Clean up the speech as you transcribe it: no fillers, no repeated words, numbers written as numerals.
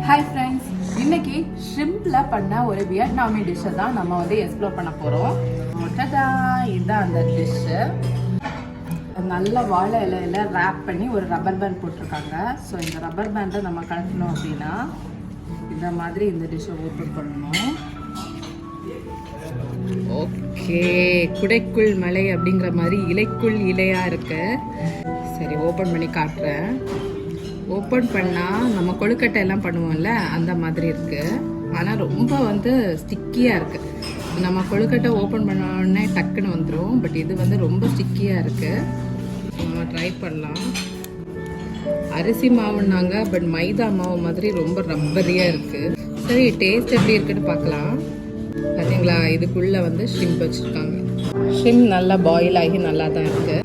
Hi friends, இன்னைக்கு ஷ்ரிம்ப்ல பண்ண ஒரு வியட்நாமி டிஷ்ஷை தான் நம்ம எக்ஸ்ப்ளோர் பண்ண போகிறோம். இதுதான் அந்த டிஷ்ஷு. நல்ல வாழை இலையில ரேப் பண்ணி ஒரு ரப்பர் பேண்ட் போட்டிருக்காங்க. ஸோ இந்த ரப்பர் பேண்டை நம்ம கலக்கணும் அப்படின்னா இந்த மாதிரி இந்த டிஷ்ஷை ஓப்பன் பண்ணணும். ஓகே, குடைக்குள் மலை அப்படிங்கிற மாதிரி இலைக்குள் இலையாக இருக்கு. சரி, ஓப்பன் பண்ணி காட்டுறேன். ஓப்பன் பண்ணால் நம்ம கொழுக்கட்டை எல்லாம் பண்ணுவோம்ல அந்த மாதிரி இருக்குது. ஆனால் ரொம்ப ஸ்டிக்கியாக இருக்குது. நம்ம கொழுக்கட்டை ஓப்பன் பண்ண உடனே டக்குன்னு வந்துடும். பட் இது ரொம்ப ஸ்டிக்கியாக இருக்குது. நம்ம ட்ரை பண்ணலாம். அரிசி மாவுன்னாங்க, பட் மைதா மாவு மாதிரி ரொம்ப ரப்பரியாக இருக்குது. சரி, டேஸ்ட் எப்படி இருக்குன்னு பார்க்கலாம். பார்த்தீங்களா, இதுக்குள்ளே ஷ்ரிம்ப் வச்சுருக்காங்க. ஷ்ரிம்ப் நல்லா பாயில் ஆகி நல்லா தான் இருக்குது.